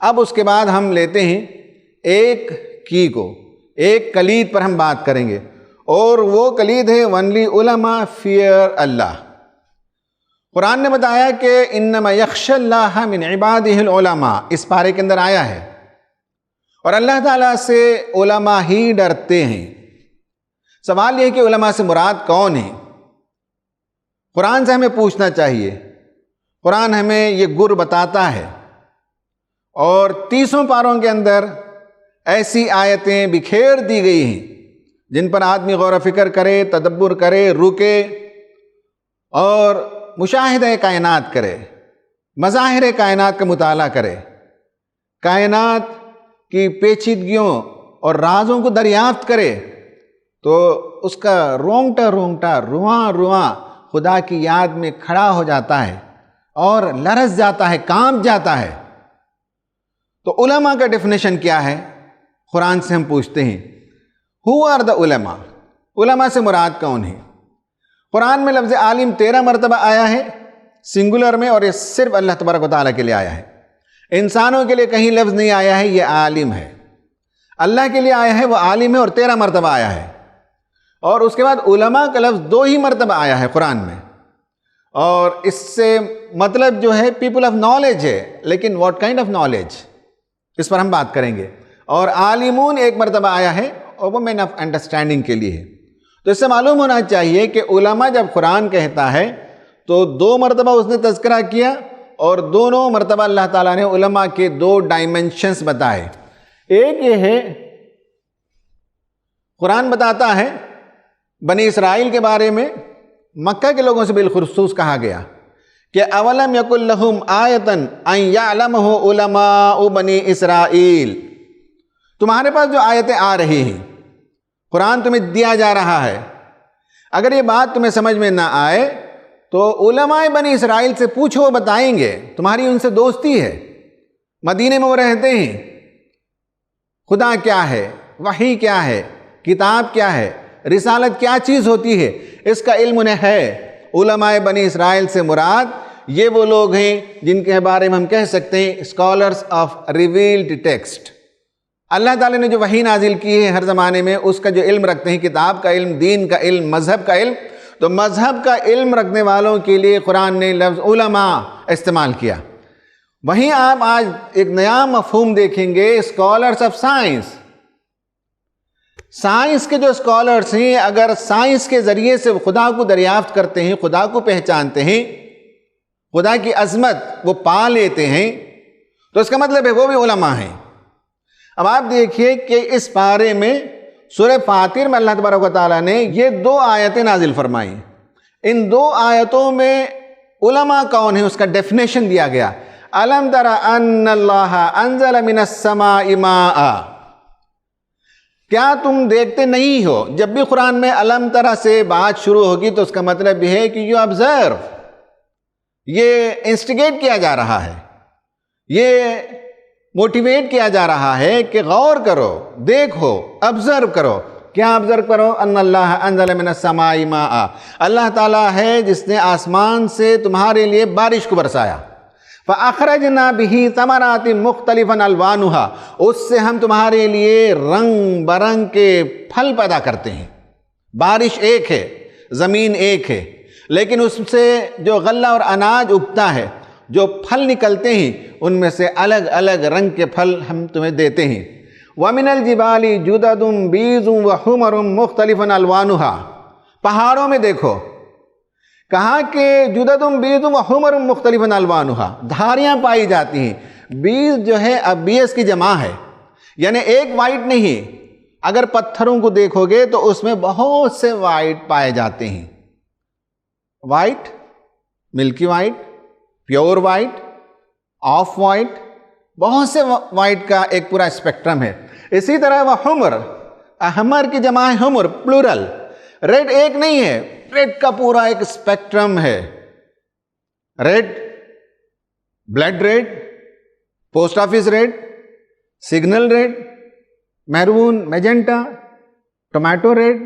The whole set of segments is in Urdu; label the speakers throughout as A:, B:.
A: اب اس کے بعد ہم لیتے ہیں ایک کی کو، ایک کلید پر ہم بات کریں گے، اور وہ کلید ہے ونلی علماء فیئر اللہ۔ قرآن نے بتایا کہ انما یخشی اللہ من عبادہ العلماء، اس پارے کے اندر آیا ہے، اور اللہ تعالیٰ سے علماء ہی ڈرتے ہیں۔ سوال یہ کہ علماء سے مراد کون ہیں؟ قرآن سے ہمیں پوچھنا چاہیے۔ قرآن ہمیں یہ گر بتاتا ہے، اور 30 پاروں کے اندر ایسی آیتیں بکھیر دی گئی ہیں جن پر آدمی غور و فکر کرے، تدبر کرے، رکے اور مشاہدہ کائنات کرے، مظاہر کائنات کا مطالعہ کرے، کائنات کی پیچیدگیوں اور رازوں کو دریافت کرے، تو اس کا رونگٹا رونگٹا، رواں رواں خدا کی یاد میں کھڑا ہو جاتا ہے اور لرز جاتا ہے، کانپ جاتا ہے۔ تو علماء کا ڈیفینیشن کیا ہے؟ قرآن سے ہم پوچھتے ہیں ہو آر دا علماء، علماء سے مراد کون ہے؟ قرآن میں لفظ عالم 13 مرتبہ آیا ہے سنگولر میں، اور یہ صرف اللہ تبارک و تعالیٰ کے لیے آیا ہے۔ انسانوں کے لیے کہیں لفظ نہیں آیا ہے یہ عالم ہے، اللہ کے لیے آیا ہے وہ عالم ہے، اور 13 مرتبہ آیا ہے۔ اور اس کے بعد علماء کا لفظ 2 ہی مرتبہ آیا ہے قرآن میں، اور اس سے مطلب جو ہے پیپل آف نالج ہے، لیکن واٹ کائنڈ آف نالج، اس پر ہم بات کریں گے۔ اور عالمون 1 مرتبہ آیا ہے، اور وہ مین آف انڈرسٹینڈنگ کے لیے ہے۔ تو اس سے معلوم ہونا چاہیے کہ علماء جب قرآن کہتا ہے تو 2 مرتبہ اس نے تذکرہ کیا، اور دونوں مرتبہ اللہ تعالیٰ نے علماء کے 2 ڈائمنشنز بتائے۔ ایک یہ ہے، قرآن بتاتا ہے بنی اسرائیل کے بارے میں، مکہ کے لوگوں سے بالخصوص کہا گیا کہ اولم یکن لہم آیۃ ان یعلمہ علماء بنی اسرائیل، تمہارے پاس جو آیتیں آ رہی ہیں، قرآن تمہیں دیا جا رہا ہے، اگر یہ بات تمہیں سمجھ میں نہ آئے تو علماء بنی اسرائیل سے پوچھو، وہ بتائیں گے، تمہاری ان سے دوستی ہے، مدینے میں وہ رہتے ہیں۔ خدا کیا ہے، وحی کیا ہے، کتاب کیا ہے، رسالت کیا چیز ہوتی ہے، اس کا علم انہیں ہے۔ علماء بنی اسرائیل سے مراد یہ وہ لوگ ہیں جن کے بارے میں ہم کہہ سکتے ہیں اسکالرز آف ریویلڈ ٹیکسٹ۔ اللہ تعالیٰ نے جو وحی نازل کی ہے ہر زمانے میں، اس کا جو علم رکھتے ہیں، کتاب کا علم، دین کا علم، مذہب کا علم، تو مذہب کا علم رکھنے والوں کے لیے قرآن نے لفظ علماء استعمال کیا۔ وہیں آپ آج ایک نیا مفہوم دیکھیں گے، اسکالرز آف سائنس۔ سائنس کے جو اسکالرز ہیں، اگر سائنس کے ذریعے سے خدا کو دریافت کرتے ہیں، خدا کو پہچانتے ہیں، خدا کی عظمت وہ پا لیتے ہیں، تو اس کا مطلب ہے وہ بھی علماء ہیں۔ اب آپ دیکھیے کہ اس پارے میں سورہ فاطر میں اللہ تبارک و تعالیٰ نے یہ 2 آیتیں نازل فرمائی۔ ان 2 آیتوں میں علماء کون ہیں اس کا ڈیفینیشن دیا گیا۔ الم تر ان اللہ انزل من السماء ماء، کیا تم دیکھتے نہیں ہو؟ جب بھی قرآن میں الم تر سے بات شروع ہوگی تو اس کا مطلب یہ ہے کہ یو آبزرو، یہ انسٹیگیٹ کیا جا رہا ہے، یہ موٹیویٹ کیا جا رہا ہے کہ غور کرو، دیکھو، آبزرو کرو۔ کیا آبزرو کرو؟ ان اللہ انزل من السماء ماء، اللہ تعالیٰ ہے جس نے آسمان سے تمہارے لیے بارش کو برسایا۔ فَأَخْرَجْنَا بِهِ ثَمَرَاتٍ مُخْتَلِفًا أَلْوَانُهَا، اس سے ہم تمہارے لیے رنگ برنگ کے پھل پیدا کرتے ہیں۔ بارش ایک ہے، زمین ایک ہے، لیکن اس سے جو غلہ اور اناج اگتا ہے، جو پھل نکلتے ہیں، ان میں سے الگ الگ رنگ کے پھل ہم تمہیں دیتے ہیں۔ وَمِنَ الْجِبَالِ جُدَدٌ بِيضٌ وَحُمَرٌ مُخْتَلِفًا أَلْوَانُهَا، پہاڑوں میں دیکھو، کہا کہ جُدَدٌ بِيضٌ وَحُمَرٌ مُخْتَلِفًا أَلْوَانُهَا، دھاریاں پائی جاتی ہیں۔ بیض جو ہے اب بیس کی جمع ہے، یعنی ایک وائٹ نہیں، اگر پتھروں کو دیکھو گے تو اس میں بہت سے وائٹ پائے جاتے ہیں۔ وائٹ، ملکی white, pure white, of white, بہت سے وائٹ کا ایک پورا اسپیکٹرم ہے۔ اسی طرح وہ حمر، احمر کی جمع ہے حمر، پلورل۔ ریڈ ایک نہیں ہے، ریڈ کا پورا ایک اسپیکٹرم ہے۔ Red, blood red, post office red, signal red, maroon, magenta, tomato red,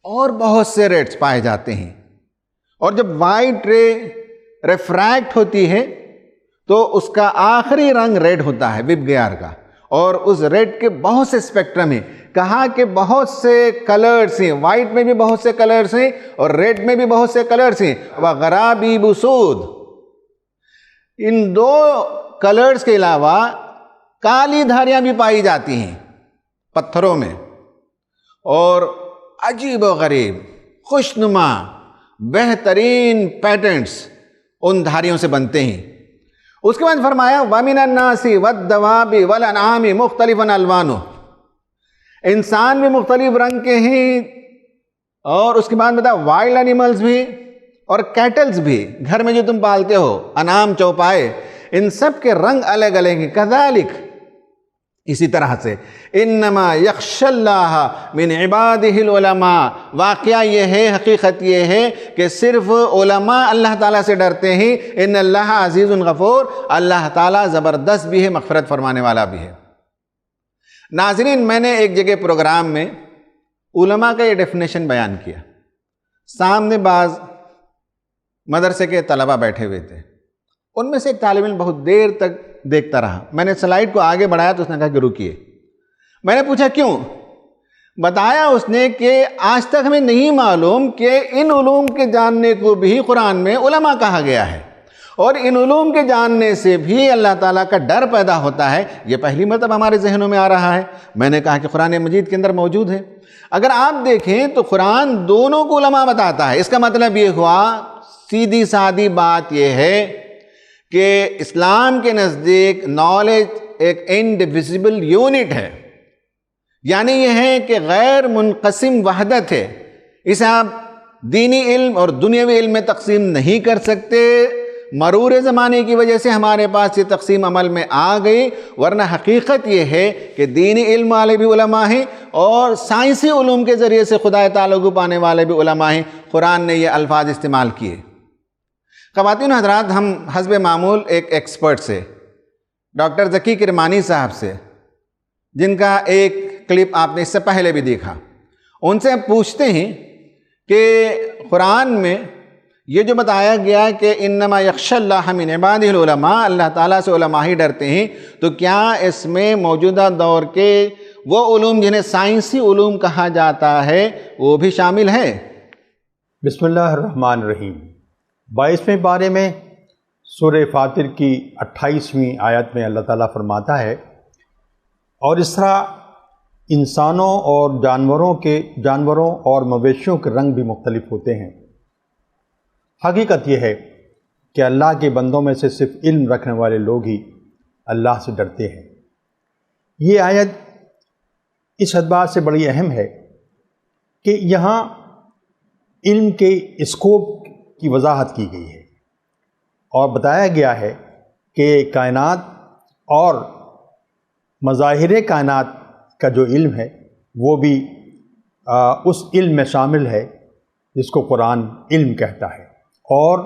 A: اور بہت سے ریڈز پائے جاتے ہیں۔ اور جب وائٹ رے ریفریکٹ ہوتی ہے تو اس کا آخری رنگ ریڈ ہوتا ہے وبگیار کا، اور اس ریڈ کے بہت سے اسپیکٹرم ہیں. کہا کہ بہت سے کلرز ہیں، وائٹ میں بھی بہت سے کلرز ہیں اور ریڈ میں بھی بہت سے کلرز ہیں. وغرابیب سود، ان دو کلرز کے علاوہ کالی دھاریاں بھی پائی جاتی ہیں پتھروں میں، اور عجیب و غریب خوشنما بہترین پیٹرنز ان دھاریوں سے بنتے ہیں. اس کے بعد فرمایا وَمِنَ النَّاسِ وَالدَّوَابِ وَالْأَنْعَامِ مُخْتَلِفًا أَلْوَانُهُ، انسان بھی مختلف رنگ کے ہیں، اور اس کے بعد بتا وائلڈ اینیملز بھی اور کیٹلز بھی، گھر میں جو تم پالتے ہو انعام چوپائے، ان سب کے رنگ الگ الگ ہیں. کذالک، اسی طرح سے انما یخشی اللہ من عبادہ العلماء، واقعہ یہ ہے، حقیقت یہ ہے کہ صرف علماء اللہ تعالیٰ سے ڈرتے ہیں. ان اللہ عزیز غفور، اللہ تعالیٰ زبردست بھی ہے، مغفرت فرمانے والا بھی ہے. ناظرین، میں نے ایک جگہ پروگرام میں علماء کا یہ ڈیفینیشن بیان کیا. سامنے بعض مدرسے کے طلبہ بیٹھے ہوئے تھے، ان میں سے ایک طالب علم بہت دیر تک دیکھتا رہا. میں نے سلائیڈ کو آگے بڑھایا تو اس نے کہا کہ رکیے. میں نے پوچھا کیوں؟ بتایا اس نے کہ آج تک ہمیں نہیں معلوم کہ ان علوم کے جاننے کو بھی قرآن میں علماء کہا گیا ہے، اور ان علوم کے جاننے سے بھی اللہ تعالیٰ کا ڈر پیدا ہوتا ہے. یہ پہلی مرتبہ ہمارے ذہنوں میں آ رہا ہے. میں نے کہا کہ قرآن مجید کے اندر موجود ہے. اگر آپ دیکھیں تو قرآن دونوں کو علماء بتاتا ہے. اس کا مطلب یہ ہوا، سیدھی سادی بات یہ ہے کہ اسلام کے نزدیک نالج ایک انڈیویزیبل یونٹ ہے، یعنی یہ ہے کہ غیر منقسم وحدت ہے. اسے آپ دینی علم اور دنیاوی علم میں تقسیم نہیں کر سکتے. مرور زمانے کی وجہ سے ہمارے پاس یہ تقسیم عمل میں آ گئی، ورنہ حقیقت یہ ہے کہ دینی علم والے بھی علماء ہیں اور سائنسی علوم کے ذریعے سے خدا تعالیٰ کو پانے والے بھی علماء ہیں. قرآن نے یہ الفاظ استعمال کیے. خواتین و حضرات، ہم حسب معمول ایک ایکسپرٹ سے، ڈاکٹر ذکی کرمانی صاحب سے، جن کا ایک کلپ آپ نے اس سے پہلے بھی دیکھا، ان سے پوچھتے ہیں کہ قرآن میں یہ جو بتایا گیا کہ انما یخشی اللہ من عبادہ العلماء، اللہ تعالیٰ سے علماء ہی ڈرتے ہیں، تو کیا اس میں موجودہ دور کے وہ علوم جنہیں سائنسی علوم کہا جاتا ہے وہ بھی شامل ہے؟
B: بسم اللہ الرحمن الرحیم. 22ویں پارے میں سورہ فاطر کی 28ویں آیت میں اللہ تعالیٰ فرماتا ہے، اور اس طرح انسانوں اور جانوروں اور مویشیوں کے رنگ بھی مختلف ہوتے ہیں. حقیقت یہ ہے کہ اللہ کے بندوں میں سے صرف علم رکھنے والے لوگ ہی اللہ سے ڈرتے ہیں. یہ آیت اس اعتبار سے بڑی اہم ہے کہ یہاں علم کے اسکوپ کی وضاحت کی گئی ہے، اور بتایا گیا ہے کہ کائنات اور مظاہر کائنات کا جو علم ہے وہ بھی اس علم میں شامل ہے جس کو قرآن علم کہتا ہے. اور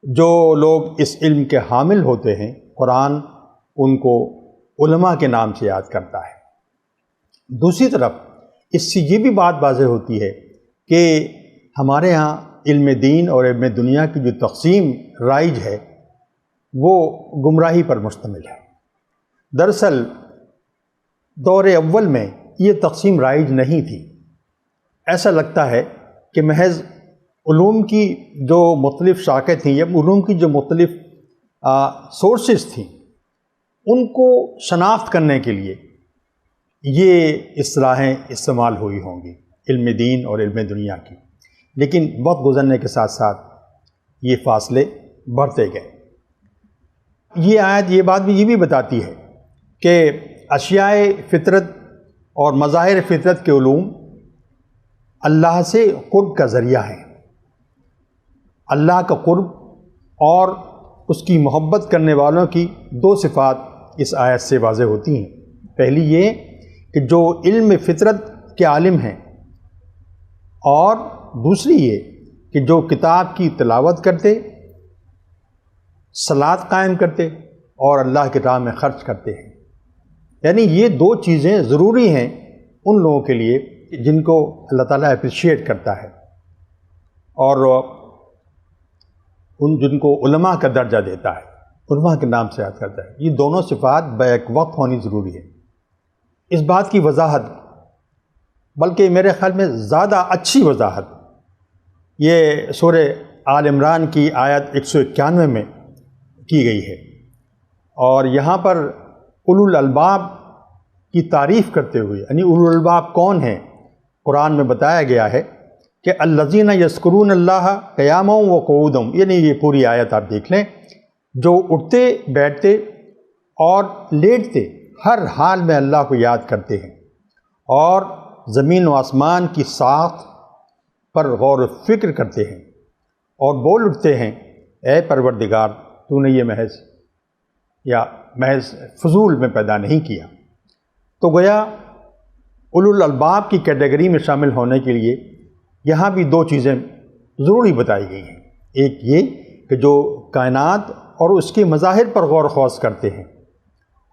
B: جو لوگ اس علم کے حامل ہوتے ہیں، قرآن ان کو علماء کے نام سے یاد کرتا ہے. دوسری طرف اس سے یہ بھی بات واضح ہوتی ہے کہ ہمارے ہاں علم دین اور علم دنیا کی جو تقسیم رائج ہے وہ گمراہی پر مشتمل ہے. دراصل دور اول میں یہ تقسیم رائج نہیں تھی. ایسا لگتا ہے کہ محض علوم کی جو مختلف شاخیں تھیں یا علوم کی جو مختلف سورسز تھیں، ان کو شناخت کرنے کے لیے یہ اصطلاحیں استعمال ہوئی ہوں گی، علم دین اور علم دنیا کی. لیکن وقت گزرنے کے ساتھ ساتھ یہ فاصلے بڑھتے گئے. یہ آیت یہ بات بھی یہ بھی بتاتی ہے کہ اشیاء فطرت اور مظاہر فطرت کے علوم اللہ سے قرب کا ذریعہ ہیں. اللہ کا قرب اور اس کی محبت کرنے والوں کی دو صفات اس آیت سے واضح ہوتی ہیں. پہلی یہ کہ جو علم فطرت کے عالم ہیں، اور دوسری یہ کہ جو کتاب کی تلاوت کرتے، صلاۃ قائم کرتے اور اللہ کی راہ میں خرچ کرتے ہیں. یعنی یہ دو چیزیں ضروری ہیں ان لوگوں کے لیے جن کو اللہ تعالیٰ اپریشیٹ کرتا ہے اور جن کو علماء کا درجہ دیتا ہے. علماء کے نام سے یاد کرتا ہے۔ یہ دونوں صفات بیک وقت ہونی ضروری ہے۔ اس بات کی وضاحت، بلکہ میرے خیال میں زیادہ اچھی وضاحت، یہ سورہ آل عمران کی آیت 191 میں کی گئی ہے، اور یہاں پر اولو الالباب کی تعریف کرتے ہوئے، یعنی اولو الالباب کون ہیں، قرآن میں بتایا گیا ہے کہ الذین یذکرون اللہ قیاما وقعودا، یعنی یہ پوری آیت آپ دیکھ لیں، جو اٹھتے بیٹھتے اور لیٹتے ہر حال میں اللہ کو یاد کرتے ہیں، اور زمین و آسمان کی ساخت پر غور و فکر کرتے ہیں، اور بول اٹھتے ہیں اے پروردگار تو نے یہ محض فضول میں پیدا نہیں کیا۔ تو گویا اولو الالباب کی کیٹیگری میں شامل ہونے کے لیے یہاں بھی دو چیزیں ضروری بتائی گئی ہیں، ایک یہ کہ جو کائنات اور اس کے مظاہر پر غور و خوض کرتے ہیں،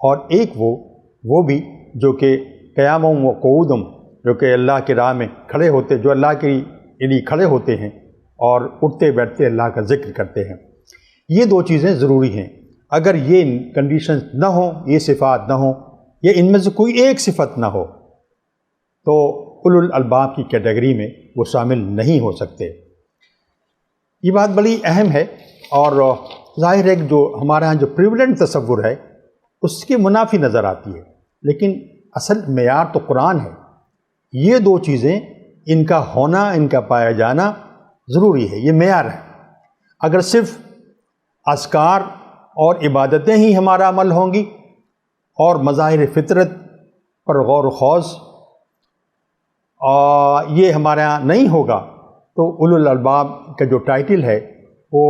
B: اور ایک وہ بھی جو کہ قیام و قعودم، جو کہ اللہ کی راہ میں کھڑے ہوتے، جو اللہ کے لیے کھڑے ہوتے ہیں اور اٹھتے بیٹھتے اللہ کا ذکر کرتے ہیں۔ یہ دو چیزیں ضروری ہیں۔ اگر یہ کنڈیشنز نہ ہوں، یہ صفات نہ ہوں، یا ان میں سے کوئی ایک صفت نہ ہو، تو اولو الالباب کی کیٹیگری میں وہ شامل نہیں ہو سکتے۔ یہ بات بڑی اہم ہے، اور ظاہر ہے کہ جو ہمارے ہاں جو پریولنٹ تصور ہے اس کے منافی نظر آتی ہے، لیکن اصل معیار تو قرآن ہے۔ یہ دو چیزیں، ان کا ہونا، ان کا پایا جانا ضروری ہے، یہ معیار ہے۔ اگر صرف اذکار اور عبادتیں ہی ہمارا عمل ہوں گی اور مظاہر فطرت پر غور و خوض یہ ہمارے یہاں نہیں ہوگا، تو اولو الالباب کا جو ٹائٹل ہے وہ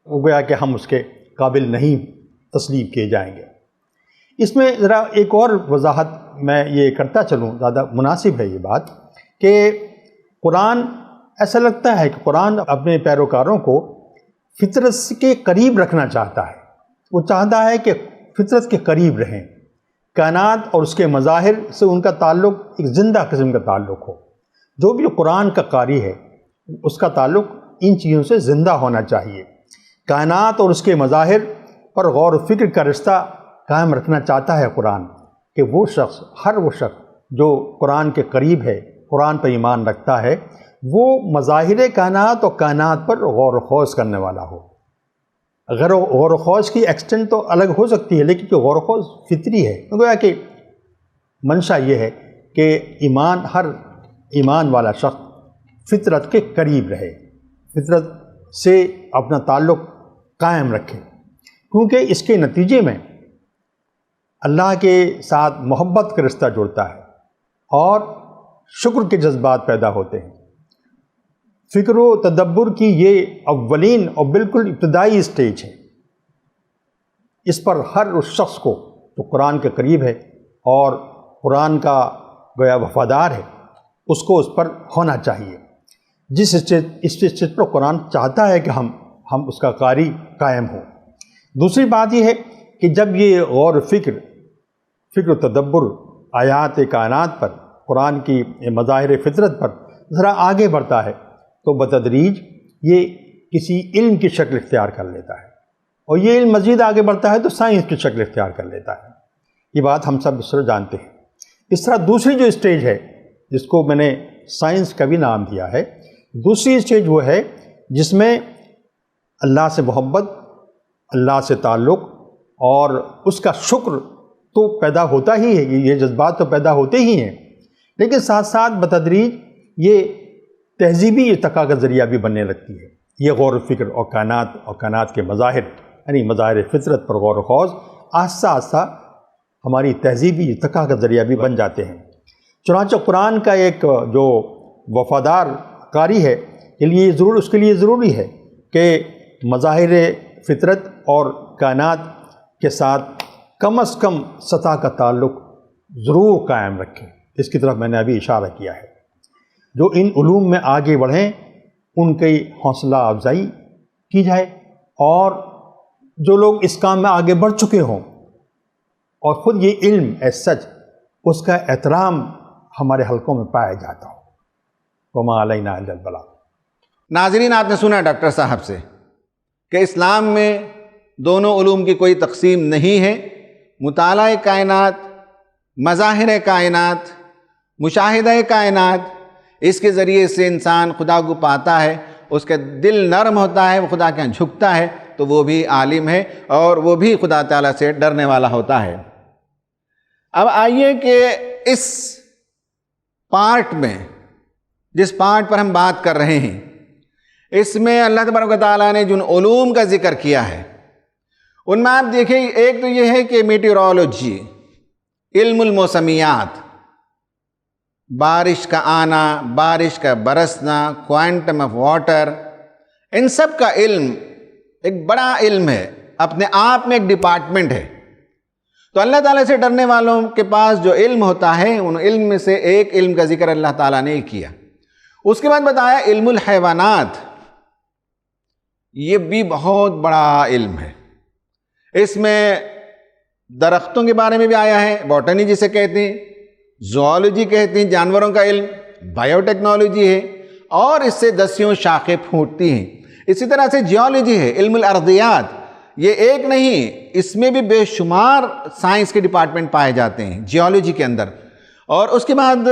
B: گویا کہ ہم اس کے قابل نہیں تسلیم کیے جائیں گے۔ اس میں ذرا ایک اور وضاحت میں یہ کرتا چلوں، زیادہ مناسب ہے یہ بات، کہ قرآن، ایسا لگتا ہے کہ قرآن اپنے پیروکاروں کو فطرت کے قریب رکھنا چاہتا ہے۔ وہ چاہتا ہے کہ فطرت کے قریب رہیں، کائنات اور اس کے مظاہر سے ان کا تعلق ایک زندہ قسم کا تعلق ہو۔ جو بھی قرآن کا قاری ہے اس کا تعلق ان چیزوں سے زندہ ہونا چاہیے۔ کائنات اور اس کے مظاہر پر غور و فکر کا رشتہ قائم رکھنا چاہتا ہے قرآن، کہ وہ شخص، ہر وہ شخص جو قرآن کے قریب ہے، قرآن پر ایمان رکھتا ہے، وہ مظاہر کائنات اور کائنات پر غور و خوض کرنے والا ہو۔ غور و خوض کی ایکسٹینٹ تو الگ ہو سکتی ہے، لیکن غور و خوض فطری ہے۔ گویا کہ منشا یہ ہے کہ ہر ایمان والا شخص فطرت کے قریب رہے، فطرت سے اپنا تعلق قائم رکھے، کیونکہ اس کے نتیجے میں اللہ کے ساتھ محبت کا رشتہ جڑتا ہے اور شکر کے جذبات پیدا ہوتے ہیں۔ فکر و تدبر کی یہ اولین اور بالکل ابتدائی اسٹیج ہے۔ اس پر ہر اس شخص کو جو قرآن کے قریب ہے اور قرآن کا گویا وفادار ہے، اس کو اس پر ہونا چاہیے۔ جس اسٹیج پر قرآن چاہتا ہے کہ ہم اس کا قاری قائم ہوں۔ دوسری بات یہ ہے کہ جب یہ غور و فکر و تدبر آیات کائنات پر، قرآن کی مظاہر فطرت پر ذرا آگے بڑھتا ہے، تو بتدریج یہ کسی علم کی شکل اختیار کر لیتا ہے، اور یہ علم مزید آگے بڑھتا ہے تو سائنس کی شکل اختیار کر لیتا ہے۔ یہ بات ہم سب اس طرح جانتے ہیں۔ اس طرح دوسری جو اسٹیج ہے، جس کو میں نے سائنس کا بھی نام دیا ہے، دوسری اسٹیج وہ ہے جس میں اللہ سے محبت، اللہ سے تعلق اور اس کا شکر تو پیدا ہوتا ہی ہے، یہ جذبات تو پیدا ہوتے ہی ہیں، لیکن ساتھ ساتھ بتدریج یہ تہذیبی ارتقاء کا ذریعہ بھی بننے لگتی ہے۔ یہ غور و فکر اور کائنات کے مظاہر، یعنی مظاہر فطرت پر غور و خوض، آہستہ آہستہ ہماری تہذیبی ارتقاء کا ذریعہ بھی بن جاتے ہیں۔ چنانچہ قرآن کا ایک جو وفادار قاری ہے، اس کے لیے ضروری ہے کہ مظاہر فطرت اور کائنات کے ساتھ کم از کم سطح کا تعلق ضرور قائم رکھیں۔ اس کی طرف میں نے ابھی اشارہ کیا ہے۔ جو ان علوم میں آگے بڑھیں ان کی حوصلہ افزائی کی جائے، اور جو لوگ اس کام میں آگے بڑھ چکے ہوں اور خود یہ علم ایز سچ، اس کا احترام ہمارے حلقوں میں پایا جاتا ہو۔ وما علینا الا البلاغ۔
A: ناظرین، آپ نے سنا ڈاکٹر صاحب سے کہ اسلام میں دونوں علوم کی کوئی تقسیم نہیں ہے۔ مطالعہ کائنات، مظاہر کائنات، مشاہدہ کائنات، اس کے ذریعے سے انسان خدا کو پاتا ہے، اس کا دل نرم ہوتا ہے، وہ خدا کے یہاں جھکتا ہے، تو وہ بھی عالم ہے اور وہ بھی خدا تعالیٰ سے ڈرنے والا ہوتا ہے۔ اب آئیے کہ اس پارٹ میں، جس پارٹ پر ہم بات کر رہے ہیں، اس میں اللہ تبارک و تعالیٰ نے جن علوم کا ذکر کیا ہے ان میں آپ دیکھیں، ایک تو یہ ہے کہ میٹیورولوجی، علم الموسمیات، بارش کا آنا، بارش کا برسنا، کوانٹم آف واٹر، ان سب کا علم ایک بڑا علم ہے، اپنے آپ میں ایک ڈپارٹمنٹ ہے۔ تو اللہ تعالیٰ سے ڈرنے والوں کے پاس جو علم ہوتا ہے، ان علم میں سے ایک علم کا ذکر اللہ تعالیٰ نے کیا۔ اس کے بعد بتایا علم الحیوانات، یہ بھی بہت بڑا علم ہے۔ اس میں درختوں کے بارے میں بھی آیا ہے، باٹنی جسے کہتے ہیں، زوالوجی کہتے ہیں، جانوروں کا علم، بائیو ٹیکنالوجی ہے، اور اس سے دسیوں شاخیں پھوٹتی ہیں۔ اسی طرح سے جیولوجی ہے، علم الارضیات، یہ ایک نہیں، اس میں بھی بے شمار سائنس کے ڈپارٹمنٹ پائے جاتے ہیں جیولوجی کے اندر۔ اور اس کے بعد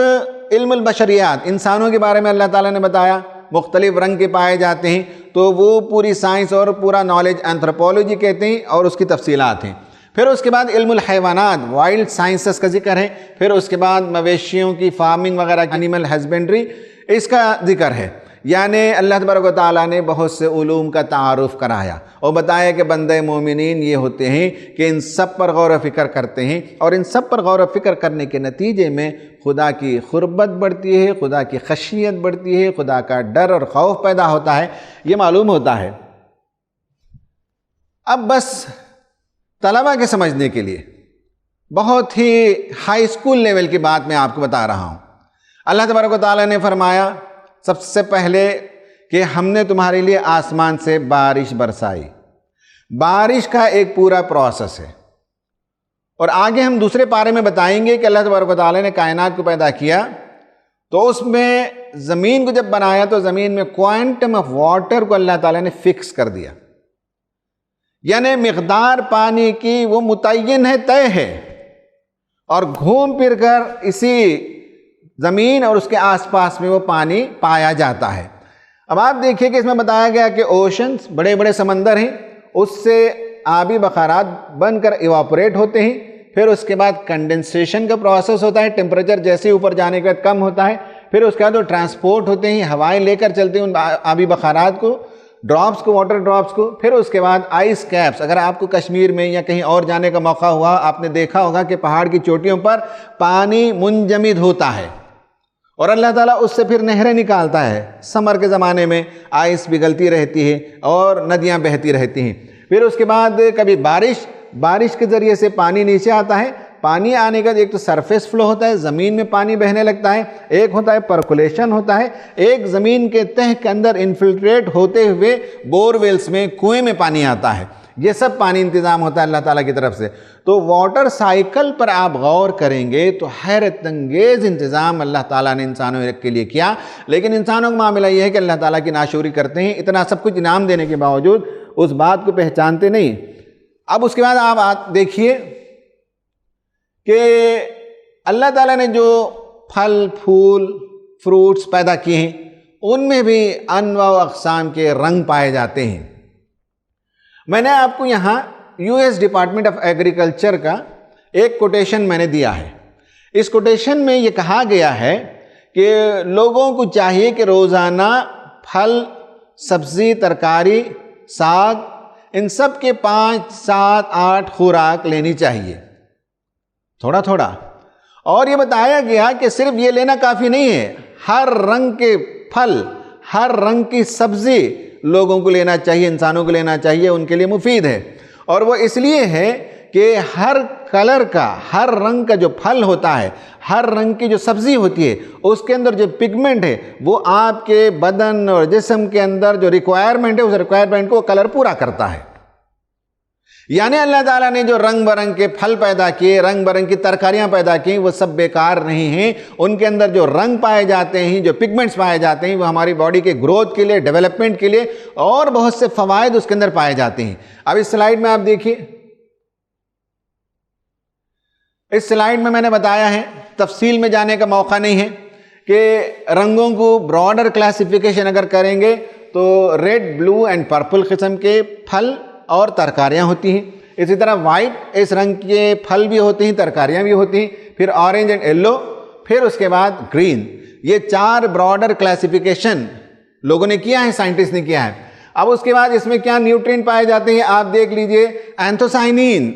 A: علم البشریات، انسانوں کے بارے میں اللہ تعالیٰ نے بتایا، مختلف رنگ کے پائے جاتے ہیں، تو وہ پوری سائنس اور پورا نالج اینتھروپولوجی کہتے ہیں، اور اس کی تفصیلات ہیں۔ پھر اس کے بعد علم الحیوانات، وائلڈ سائنسز کا ذکر ہے۔ پھر اس کے بعد مویشیوں کی فارمنگ وغیرہ، اینیمل ہسبینڈری، اس کا ذکر ہے۔ یعنی اللہ تبارک و تعالیٰ نے بہت سے علوم کا تعارف کرایا اور بتایا کہ بندے مومنین یہ ہوتے ہیں کہ ان سب پر غور و فکر کرتے ہیں، اور ان سب پر غور و فکر کرنے کے نتیجے میں خدا کی قربت بڑھتی ہے، خدا کی خشیت بڑھتی ہے، خدا کا ڈر اور خوف پیدا ہوتا ہے، یہ معلوم ہوتا ہے۔ اب بس طلبہ کے سمجھنے کے لیے بہت ہی ہائی اسکول لیول کی بات میں آپ کو بتا رہا ہوں۔ اللہ تبارک و تعالیٰ نے فرمایا سب سے پہلے کہ ہم نے تمہارے لیے آسمان سے بارش برسائی۔ بارش کا ایک پورا پروسیس ہے، اور آگے ہم دوسرے پارے میں بتائیں گے کہ اللہ تبارک و تعالیٰ نے کائنات کو پیدا کیا تو اس میں زمین کو جب بنایا تو زمین میں کوانٹم آف واٹر کو اللہ تعالیٰ نے فکس کر دیا، یعنی مقدار پانی کی وہ متعین ہے، طے ہے، اور گھوم پھر کر اسی زمین اور اس کے آس پاس میں وہ پانی پایا جاتا ہے۔ اب آپ دیکھیے کہ اس میں بتایا گیا کہ اوشنز، بڑے بڑے سمندر ہیں، اس سے آبی بخارات بن کر ایواپوریٹ ہوتے ہیں، پھر اس کے بعد کنڈنسیشن کا پروسیس ہوتا ہے، ٹیمپریچر جیسے اوپر جانے کے بعد کم ہوتا ہے، پھر اس کے بعد وہ ٹرانسپورٹ ہوتے ہیں، ہوائیں لے کر چلتے ہیں ان آبی بخارات کو، ڈراپس کو، واٹر ڈراپس کو، پھر اس کے بعد آئس کیپس۔ اگر آپ کو کشمیر میں یا کہیں اور جانے کا موقع ہوا، آپ نے دیکھا ہوگا کہ پہاڑ کی چوٹیوں پر پانی منجمد ہوتا ہے، اور اللہ تعالیٰ اس سے پھر نہریں نکالتا ہے۔ سمر کے زمانے میں آئس پگھلتی رہتی ہے اور ندیاں بہتی رہتی ہیں۔ پھر اس کے بعد کبھی بارش کے ذریعے سے پانی نیچے آتا ہے۔ پانی آنے کا ایک تو سرفیس فلو ہوتا ہے، زمین میں پانی بہنے لگتا ہے، ایک ہوتا ہے پرکولیشن ہوتا ہے، ایک زمین کے تہ کے اندر انفلٹریٹ ہوتے ہوئے بور ویلز میں، کنویں میں پانی آتا ہے۔ یہ سب پانی انتظام ہوتا ہے اللہ تعالیٰ کی طرف سے۔ تو واٹر سائیکل پر آپ غور کریں گے تو حیرت انگیز انتظام اللہ تعالیٰ نے انسانوں کے لیے کیا، لیکن انسانوں کا معاملہ یہ ہے کہ اللہ تعالیٰ کی ناشکری کرتے ہیں، اتنا سب کچھ انعام دینے کے باوجود اس بات کو پہچانتے نہیں۔ اب اس کے بعد آپ دیکھیے کہ اللہ تعالیٰ نے جو پھل پھول فروٹس پیدا کیے ہیں ان میں بھی انواع و اقسام کے رنگ پائے جاتے ہیں۔ میں نے آپ کو یہاں US ڈپارٹمنٹ آف ایگریکلچر کا ایک کوٹیشن میں نے دیا ہے۔ اس کوٹیشن میں یہ کہا گیا ہے کہ لوگوں کو چاہیے کہ روزانہ پھل، سبزی، ترکاری، ساگ، ان سب کے 5، 7، 8 خوراک لینی چاہیے، تھوڑا تھوڑا۔ اور یہ بتایا گیا کہ صرف یہ لینا کافی نہیں ہے، ہر رنگ کے پھل، ہر رنگ کی سبزی لوگوں کو لینا چاہیے، انسانوں کو لینا چاہیے، ان کے لیے مفید ہے۔ اور وہ اس لیے ہے کہ ہر کلر کا، ہر رنگ کا جو پھل ہوتا ہے، ہر رنگ کی جو سبزی ہوتی ہے، اس کے اندر جو پگمنٹ ہے وہ آپ کے بدن اور جسم کے اندر جو ریکوائرمنٹ ہے، اس ریکوائرمنٹ کو کلر پورا کرتا ہے۔ یعنی اللہ تعالیٰ نے جو رنگ برنگ کے پھل پیدا کیے، رنگ برنگ کی ترکاریاں پیدا کی، وہ سب بیکار نہیں ہیں۔ ان کے اندر جو رنگ پائے جاتے ہیں، جو پگمنٹس پائے جاتے ہیں، وہ ہماری باڈی کے گروتھ کے لیے، ڈیولپمنٹ کے لیے اور بہت سے فوائد اس کے اندر پائے جاتے ہیں۔ اب اس سلائیڈ میں آپ دیکھیے، اس سلائیڈ میں نے بتایا ہے، تفصیل میں جانے کا موقع نہیں ہے، کہ رنگوں کو براڈر کلاسیفیکیشن اگر کریں گے تو ریڈ، بلو اینڈ پرپل قسم کے پھل اور ترکاریاں ہوتی ہیں۔ اسی طرح وائٹ، اس رنگ کے پھل بھی ہوتے ہیں، ترکاریاں بھی ہوتی ہیں، پھر آرنج اینڈ یلو، پھر اس کے بعد گرین۔ یہ 4 براڈر کلاسیفیکیشن لوگوں نے کیا ہے، سائنٹسٹ نے کیا ہے۔ اب اس کے بعد اس میں کیا نیوٹرینٹ پائے جاتے ہیں، آپ دیکھ لیجئے، اینتھوسائنین،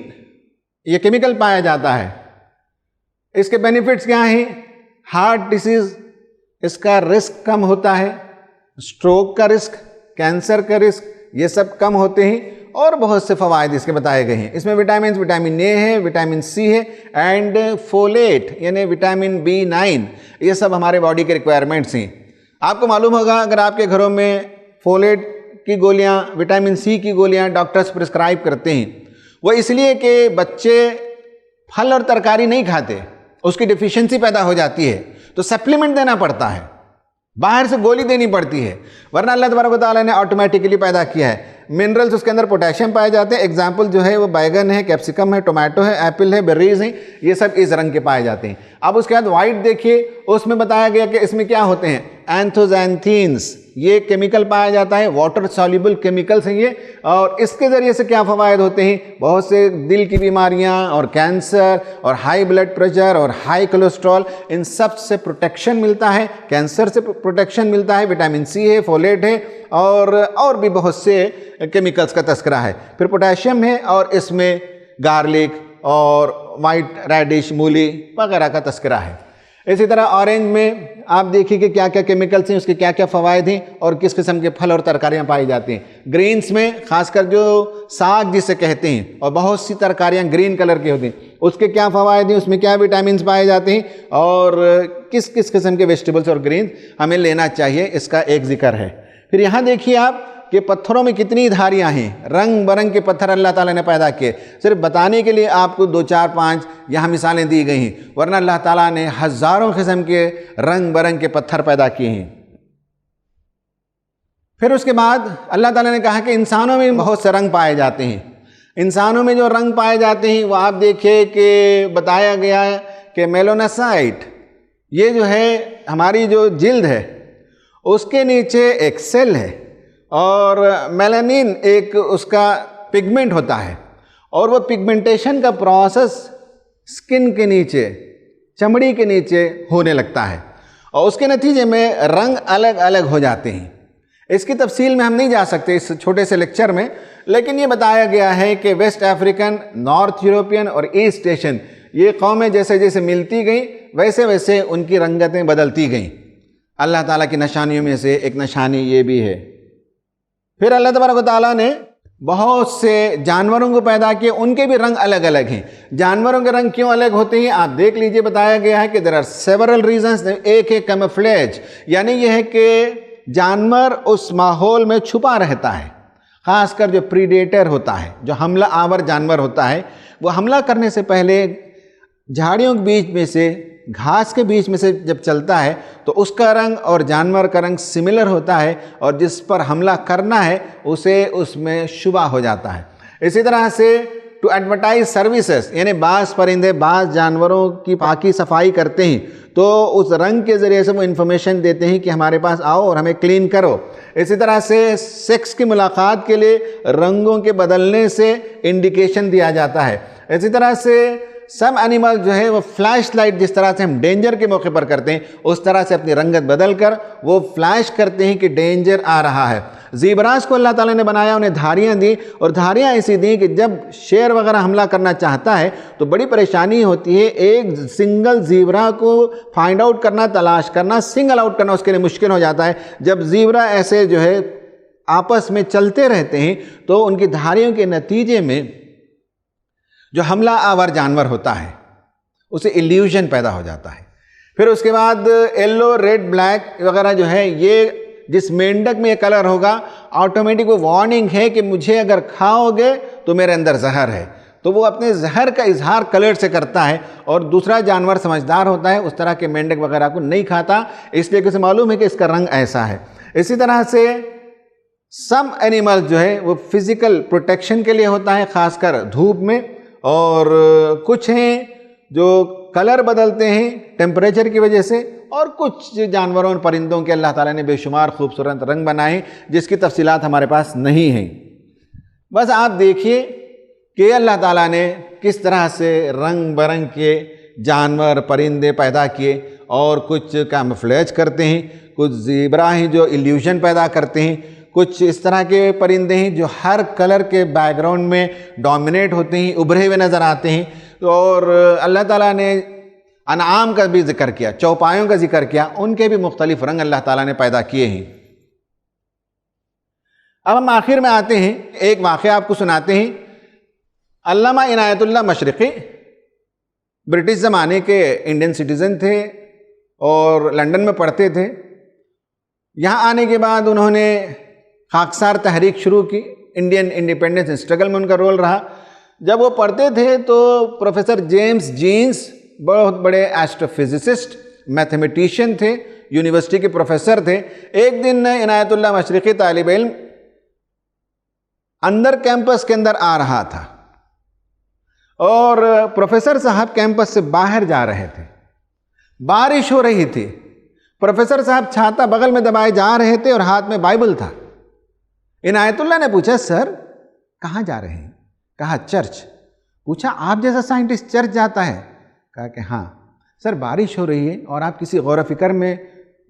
A: یہ کیمیکل پایا جاتا ہے۔ اس کے بینیفٹس کیا ہیں؟ ہارٹ ڈیزیز، اس کا رسک کم ہوتا ہے، سٹروک کا رسک، کینسر کا رسک، یہ سب کم ہوتے ہیں، اور بہت سے فوائد اس کے بتائے گئے ہیں۔ اس میں وٹامنز، وٹامن اے ہے، وٹامن سی ہے، اینڈ فولیٹ یعنی وٹامن B9، یہ سب ہمارے باڈی کے ریکوائرمنٹس ہیں۔ آپ کو معلوم ہوگا، اگر آپ کے گھروں میں فولیٹ کی گولیاں، وٹامن سی کی گولیاں ڈاکٹرز پرسکرائب کرتے ہیں، وہ اس لیے کہ بچے پھل اور ترکاری نہیں کھاتے، اس کی ڈیفیشنسی پیدا ہو جاتی ہے، تو سپلیمنٹ دینا پڑتا ہے، باہر سے گولی دینی پڑتی ہے، ورنہ اللہ تبارک و تعالیٰ نے آٹومیٹکلی پیدا کیا ہے۔ منرلز اس کے اندر پوٹیشیم پائے جاتے ہیں، ایگزامپل جو ہے وہ بیگن ہے، کیپسیکم ہے، ٹومیٹو ہے، ایپل ہے، بیریز ہیں، یہ سب اس رنگ کے پائے جاتے ہیں۔ اب اس کے بعد وائٹ دیکھیے، اس میں بتایا گیا کہ اس میں کیا ہوتے ہیں، اینتھوزینتھینز، یہ کیمیکل پایا جاتا ہے، واٹر سالوبل کیمیکلز ہیں یہ، اور اس کے ذریعے سے کیا فوائد ہوتے ہیں، بہت سے دل کی بیماریاں اور کینسر اور ہائی بلڈ پریشر اور ہائی کولیسٹرول، ان سب سے پروٹیکشن ملتا ہے، کینسر سے پروٹیکشن ملتا ہے، وٹامن سی ہے، فولیٹ ہے، اور بھی بہت سے کیمیکلز کا تذکرہ ہے۔ پھر پوٹیشیم ہے، اور اس میں گارلک اور وائٹ ریڈش، مولی وغیرہ کا تذکرہ ہے۔ اسی طرح اورنج میں آپ دیکھیے کہ کیا کیا کیمیکلز ہیں، اس کے کیا کیا فوائد ہیں، اور کس قسم کے پھل اور ترکاریاں پائی جاتی ہیں۔ گرینز میں خاص کر جو ساگ جسے کہتے ہیں، اور بہت سی ترکاریاں گرین کلر کی ہوتی ہیں، اس کے کیا فوائد ہیں، اس میں کیا وٹامنز پائے جاتے ہیں، اور کس کس قسم کے ویجیٹیبلز اور گرینز ہمیں لینا چاہیے، اس کا ایک ذکر ہے۔ پھر یہاں دیکھیے آپ کہ پتھروں میں کتنی دھاریاں ہیں، رنگ برنگ کے پتھر اللہ تعالیٰ نے پیدا کیے، صرف بتانے کے لیے آپ کو 2 4 5 یہاں مثالیں دی گئی ہیں، ورنہ اللہ تعالیٰ نے ہزاروں قسم کے رنگ برنگ کے پتھر پیدا کیے ہیں۔ پھر اس کے بعد اللہ تعالیٰ نے کہا کہ انسانوں میں بہت سے رنگ پائے جاتے ہیں۔ انسانوں میں جو رنگ پائے جاتے ہیں وہ آپ دیکھیں کہ بتایا گیا ہے کہ میلوناسائٹ، یہ جو ہے ہماری جو جلد ہے اس کے نیچے ایک سیل ہے، اور میلانین ایک اس کا پگمنٹ ہوتا ہے، اور وہ پگمنٹیشن کا پروسیس سکن کے نیچے، چمڑی کے نیچے ہونے لگتا ہے، اور اس کے نتیجے میں رنگ الگ الگ ہو جاتے ہیں۔ اس کی تفصیل میں ہم نہیں جا سکتے اس چھوٹے سے لیکچر میں، لیکن یہ بتایا گیا ہے کہ ویسٹ افریقن، نارتھ یورپین اور ایسٹ ایشین، یہ قومیں جیسے جیسے ملتی گئیں ویسے ویسے ان کی رنگتیں بدلتی گئیں۔ اللہ تعالیٰ کی نشانیوں میں سے ایک نشانی یہ بھی ہے۔ پھر اللہ تبارک و تعالیٰ نے بہت سے جانوروں کو پیدا کیے، ان کے بھی رنگ الگ الگ ہیں۔ جانوروں کے رنگ کیوں الگ ہوتے ہیں آپ دیکھ لیجئے، بتایا گیا ہے کہ there are several reasons۔ ایک ہے camouflage، یعنی یہ ہے کہ جانور اس ماحول میں چھپا رہتا ہے، خاص کر جو پریڈیٹر ہوتا ہے، جو حملہ آور جانور ہوتا ہے، وہ حملہ کرنے سے پہلے جھاڑیوں کے بیچ میں سے، گھاس کے بیچ میں سے جب چلتا ہے تو اس کا رنگ اور جانور کا رنگ سملر ہوتا ہے، اور جس پر حملہ کرنا ہے اسے اس میں شبہ ہو جاتا ہے۔ اسی طرح سے ٹو ایڈورٹائز سروسز، یعنی بعض پرندے بعض جانوروں کی پاکی صفائی کرتے ہیں تو اس رنگ کے ذریعے سے وہ انفارمیشن دیتے ہیں کہ ہمارے پاس آؤ اور ہمیں کلین کرو۔ اسی طرح سے سیکس کی ملاقات کے لیے رنگوں کے بدلنے سے انڈیکیشن دیا جاتا ہے۔ اسی طرح سے سم اینیمل جو ہے وہ فلیش لائٹ، جس طرح سے ہم ڈینجر کے موقع پر کرتے ہیں، اس طرح سے اپنی رنگت بدل کر وہ فلیش کرتے ہیں کہ ڈینجر آ رہا ہے۔ زیبراز کو اللہ تعالیٰ نے بنایا، انہیں دھاریاں دی، اور دھاریاں ایسی دیں کہ جب شیر وغیرہ حملہ کرنا چاہتا ہے تو بڑی پریشانی ہوتی ہے، ایک سنگل زیبرا کو فائنڈ آؤٹ کرنا، تلاش کرنا، سنگل آؤٹ کرنا اس کے لیے مشکل ہو جاتا ہے۔ جب زیبرا ایسے جو ہے آپس میں چلتے رہتے ہیں تو ان کی دھاریوں کے نتیجے میں جو حملہ آور جانور ہوتا ہے اسے ایلیوژن پیدا ہو جاتا ہے۔ پھر اس کے بعد یلو، ریڈ، بلیک وغیرہ جو ہے یہ جس مینڈک میں یہ کلر ہوگا آٹومیٹک وہ وارننگ ہے کہ مجھے اگر کھاؤ گے تو میرے اندر زہر ہے، تو وہ اپنے زہر کا اظہار کلر سے کرتا ہے، اور دوسرا جانور سمجھدار ہوتا ہے، اس طرح کے مینڈک وغیرہ کو نہیں کھاتا، اس لیے کہ اسے معلوم ہے کہ اس کا رنگ ایسا ہے۔ اسی طرح سے سم اینیمل جو ہے وہ فزیکل پروٹیکشن کے لیے ہوتا ہے، خاص کر دھوپ میں، اور کچھ ہیں جو کلر بدلتے ہیں ٹیمپریچر کی وجہ سے، اور کچھ جانوروں اور پرندوں کے اللہ تعالیٰ نے بے شمار خوبصورت رنگ بنائے جس کی تفصیلات ہمارے پاس نہیں ہیں۔ بس آپ دیکھیے کہ اللہ تعالیٰ نے کس طرح سے رنگ برنگ کے جانور پرندے پیدا کیے، اور کچھ کیموفلیج کرتے ہیں، کچھ زیبرا ہیں جو ایلیوژن پیدا کرتے ہیں، کچھ اس طرح کے پرندے ہیں جو ہر کلر کے بیک گراؤنڈ میں ڈومینیٹ ہوتے ہیں، ابھرے ہوئے نظر آتے ہیں۔ اور اللہ تعالیٰ نے انعام کا بھی ذکر کیا، چوپایوں کا ذکر کیا، ان کے بھی مختلف رنگ اللہ تعالیٰ نے پیدا کیے ہیں۔ اب ہم آخر میں آتے ہیں، ایک واقعہ آپ کو سناتے ہیں۔ علامہ عنایت اللہ مشرقی برٹش زمانے کے انڈین سٹیزن تھے اور لنڈن میں پڑھتے تھے۔ یہاں آنے کے بعد انہوں نے خاکسار تحریک شروع کی، انڈین انڈیپینڈنس اسٹرگل میں ان کا رول رہا۔ جب وہ پڑھتے تھے تو پروفیسر جیمز جینس بہت بڑے ایسٹرو فزسسٹ میتھمیٹیشین تھے، یونیورسٹی کے پروفیسر تھے۔ ایک دن عنایت اللہ مشرقی طالب علم اندر کیمپس کے اندر آ رہا تھا، اور پروفیسر صاحب کیمپس سے باہر جا رہے تھے، بارش ہو رہی تھی، پروفیسر صاحب چھاتا بغل میں دبائے جا رہے تھے اور ہاتھ میں بائبل تھا۔ عنایت اللہ نے پوچھا، سر کہاں جا رہے ہیں؟ کہا چرچ۔ پوچھا آپ جیسا سائنٹسٹ چرچ جاتا ہے؟ کہا کہ ہاں۔ سر بارش ہو رہی ہے اور آپ کسی غور و فکر میں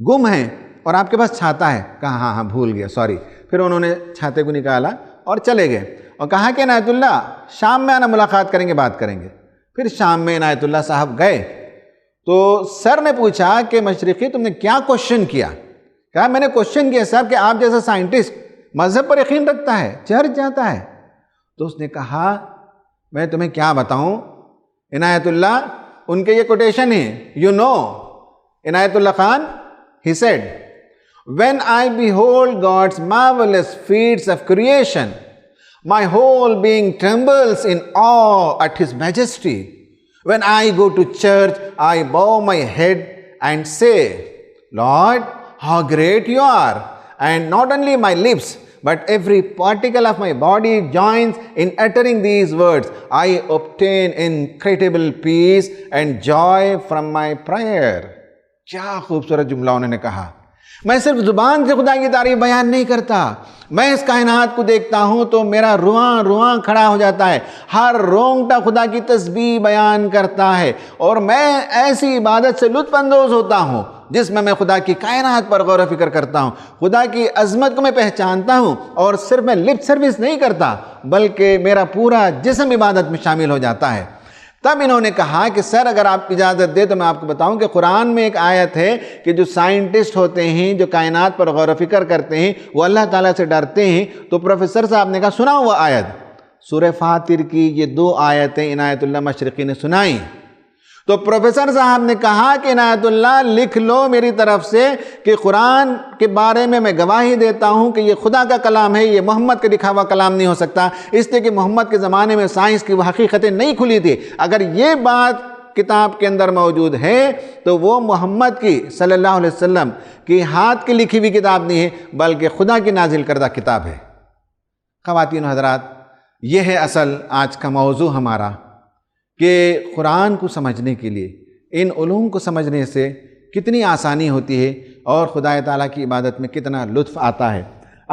A: گم ہیں اور آپ کے پاس چھاتا ہے؟ کہا ہاں ہاں بھول گیا، سوری۔ پھر انہوں نے چھاتے کو نکالا اور چلے گئے، اور کہا کہ عنایت اللہ شام میں آنا، ملاقات کریں گے، بات کریں گے۔ پھر شام میں عنایت اللہ صاحب گئے تو سر نے پوچھا کہ مشرقی تم نے کیا کوشچن کیا؟ کہا میں نے کوشچن کیا سر کہ آپ جیسا سائنٹسٹ مذہب پر یقین رکھتا ہے، چرچ جاتا ہے۔ تو اس نے کہا میں تمہیں کیا بتاؤں عنایت اللہ، ان کے یہ کوٹیشن ہے، you know Inayat Allah Khan, he said, when I behold God's marvelous feats of creation, my whole being trembles in awe at His majesty. When I go to church, I bow my head and say, Lord, how great you are. And not only my lips, but every particle of my body joins in uttering these words. I obtain incredible peace and joy from my prayer. کیا خوبصورت جملہ انہوں نے کہا۔ میں صرف زبان سے خدا کی تعریف بیان نہیں کرتا، میں اس کائنات کو دیکھتا ہوں تو میرا رواں رواں کھڑا ہو جاتا ہے، ہر رونگٹا خدا کی تسبیح بیان کرتا ہے، اور میں ایسی عبادت سے لطف اندوز ہوتا ہوں جس میں خدا کی کائنات پر غور و فکر کرتا ہوں، خدا کی عظمت کو میں پہچانتا ہوں، اور صرف میں لپ سروس نہیں کرتا بلکہ میرا پورا جسم عبادت میں شامل ہو جاتا ہے۔ تب انہوں نے کہا کہ سر اگر آپ اجازت دیں تو میں آپ کو بتاؤں کہ قرآن میں ایک آیت ہے کہ جو سائنٹسٹ ہوتے ہیں، جو کائنات پر غور و فکر کرتے ہیں، وہ اللہ تعالیٰ سے ڈرتے ہیں۔ تو پروفیسر صاحب نے کہا سنا وہ آیت، سورہ فاطر کی یہ 2 آیتیں عنایت اللہ مشرقی نے سنائیں۔ تو پروفیسر صاحب نے کہا کہ عنایت اللہ لکھ لو میری طرف سے کہ قرآن کے بارے میں گواہی دیتا ہوں کہ یہ خدا کا کلام ہے، یہ محمد کا لکھا ہوا کلام نہیں ہو سکتا، اس لیے کہ محمد کے زمانے میں سائنس کی وہ حقیقتیں نہیں کھلی تھی۔ اگر یہ بات کتاب کے اندر موجود ہے تو وہ محمد کی صلی اللہ علیہ وسلم کی ہاتھ کی لکھی ہوئی کتاب نہیں ہے بلکہ خدا کی نازل کردہ کتاب ہے۔ خواتین و حضرات، یہ ہے اصل آج کا موضوع ہمارا، کہ قرآن کو سمجھنے کے لیے ان علوم کو سمجھنے سے کتنی آسانی ہوتی ہے اور خدا تعالیٰ کی عبادت میں کتنا لطف آتا ہے۔